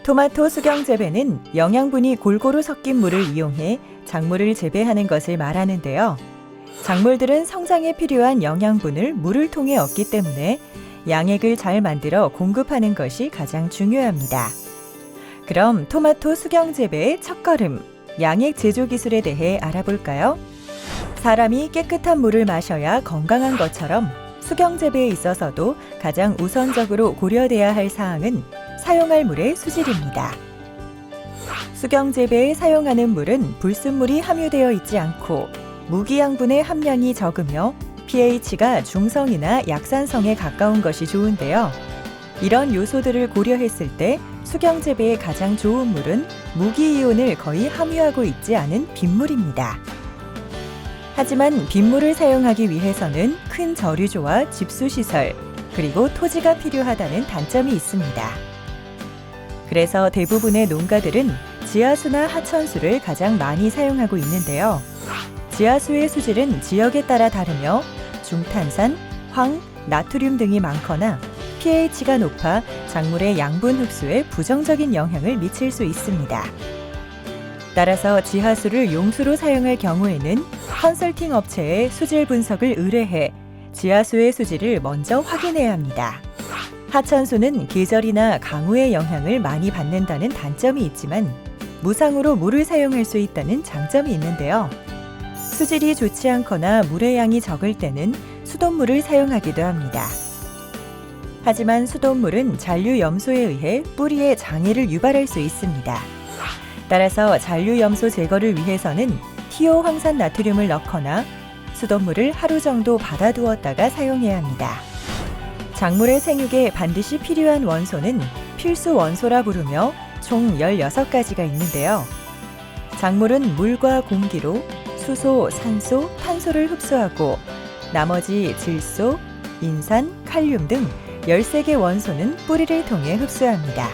토마토 수경 재배는 영양분이 골고루 섞인 물을 이용해 작물을 재배하는 것을 말하는데요. 작물들은 성장에 필요한 영양분을 물을 통해 얻기 때문에 양액을 잘 만들어 공급하는 것이 가장 중요합니다. 그럼 토마토 수경 재배의 첫걸음, 양액 제조 기술에 대해 알아볼까요? 사람이 깨끗한 물을 마셔야 건강한 것처럼 수경 재배에 있어서도 가장 우선적으로 고려돼야 할 사항은 사용할 물의 수질입니다. 수경 재배에 사용하는 물은 불순물이 함유되어 있지 않고 무기양분의 함량이 적으며 pH가 중성이나 약산성에 가까운 것이 좋은데요. 이런 요소들을 고려했을 때 수경 재배에 가장 좋은 물은 무기이온을 거의 함유하고 있지 않은 빗물입니다. 하지만 빗물을 사용하기 위해서는 큰 저류조와 집수시설, 그리고 토지가 필요하다는 단점이 있습니다. 그래서 대부분의 농가들은 지하수나 하천수를 가장 많이 사용하고 있는데요. 지하수의 수질은 지역에 따라 다르며 중탄산, 황, 나트륨 등이 많거나 pH가 높아 작물의 양분 흡수에 부정적인 영향을 미칠 수 있습니다. 따라서 지하수를 용수로 사용할 경우에는 컨설팅 업체에 수질 분석을 의뢰해 지하수의 수질을 먼저 확인해야 합니다. 하천수는 계절이나 강우의 영향을 많이 받는다는 단점이 있지만 무상으로 물을 사용할 수 있다는 장점이 있는데요. 수질이 좋지 않거나 물의 양이 적을 때는 수돗물을 사용하기도 합니다. 하지만 수돗물은 잔류염소에 의해 뿌리에 장애를 유발할 수 있습니다. 따라서 잔류염소 제거를 위해서는 티오황산 나트륨을 넣거나 수돗물을 하루 정도 받아두었다가 사용해야 합니다. 작물의 생육에 반드시 필요한 원소는 필수 원소라 부르며 총 16가지가 있는데요. 작물은 물과 공기로 수소, 산소, 탄소를 흡수하고 나머지 질소, 인산, 칼륨 등 13개 원소는 뿌리를 통해 흡수합니다.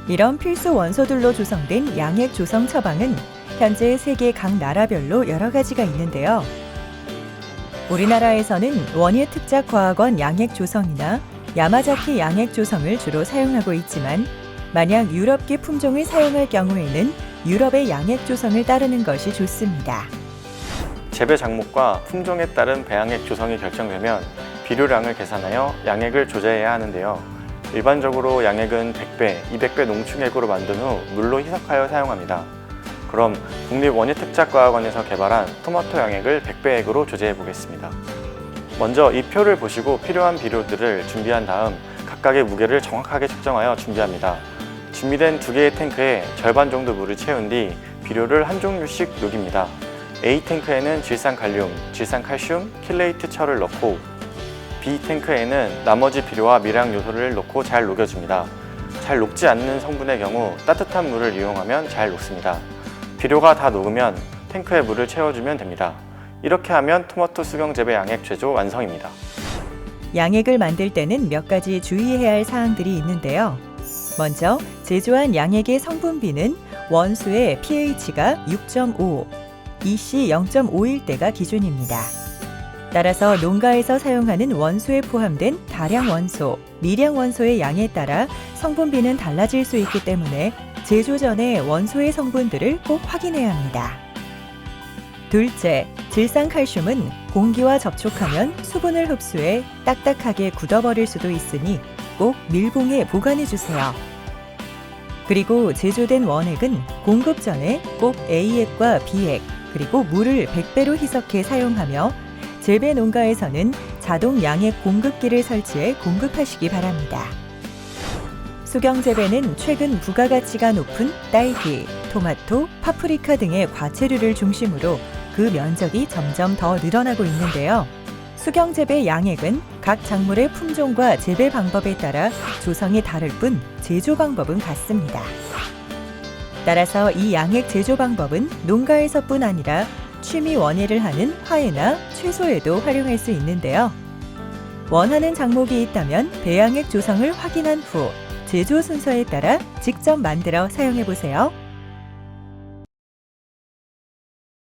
이런 필수 원소들로 조성된 양액 조성 처방은 현재 세계 각 나라별로 여러 가지가 있는데요. 우리나라에서는 원예특작과학원 양액 조성이나 야마자키 양액 조성을 주로 사용하고 있지만 만약 유럽계 품종을 사용할 경우에는 유럽의 양액 조성을 따르는 것이 좋습니다. 재배 작물과 품종에 따른 배양액 조성이 결정되면 비료량을 계산하여 양액을 조제해야 하는데요. 일반적으로 양액은 100배, 200배 농축액으로 만든 후 물로 희석하여 사용합니다. 그럼 국립원예특작과학원에서 개발한 토마토 양액을 100배액으로 조제해 보겠습니다. 먼저 이 표를 보시고 필요한 비료들을 준비한 다음 각각의 무게를 정확하게 측정하여 준비합니다. 준비된 2개의 탱크에 절반 정도 물을 채운 뒤 비료를 한 종류씩 녹입니다. A 탱크에는 질산칼륨, 질산칼슘, 킬레이트 철을 넣고 B 탱크에는 나머지 비료와 미량 요소를 넣고 잘 녹여줍니다. 잘 녹지 않는 성분의 경우 따뜻한 물을 이용하면 잘 녹습니다. 비료가 다 녹으면 탱크에 물을 채워주면 됩니다. 이렇게 하면 토마토 수경 재배 양액 제조 완성입니다. 양액을 만들 때는 몇 가지 주의해야 할 사항들이 있는데요. 먼저 제조한 양액의 성분비는 원수의 pH가 6.5, EC 0.5일 때가 기준입니다. 따라서 농가에서 사용하는 원소에 포함된 다량 원소, 미량 원소의 양에 따라 성분비는 달라질 수 있기 때문에 제조 전에 원소의 성분들을 꼭 확인해야 합니다. 둘째, 질산칼슘은 공기와 접촉하면 수분을 흡수해 딱딱하게 굳어버릴 수도 있으니 꼭 밀봉해 보관해 주세요. 그리고 제조된 원액은 공급 전에 꼭 A액과 B액, 그리고 물을 100배로 희석해 사용하며 재배 농가에서는 자동 양액 공급기를 설치해 공급하시기 바랍니다. 수경 재배는 최근 부가가치가 높은 딸기, 토마토, 파프리카 등의 과채류를 중심으로 그 면적이 점점 더 늘어나고 있는데요. 수경 재배 양액은 각 작물의 품종과 재배 방법에 따라 조성이 다를 뿐 제조 방법은 같습니다. 따라서 이 양액 제조 방법은 농가에서뿐 아니라 취미 원예를 하는 화훼나 채소에도 활용할 수 있는데요. 원하는 작목이 있다면 배양액 조성을 확인한 후 제조 순서에 따라 직접 만들어 사용해 보세요.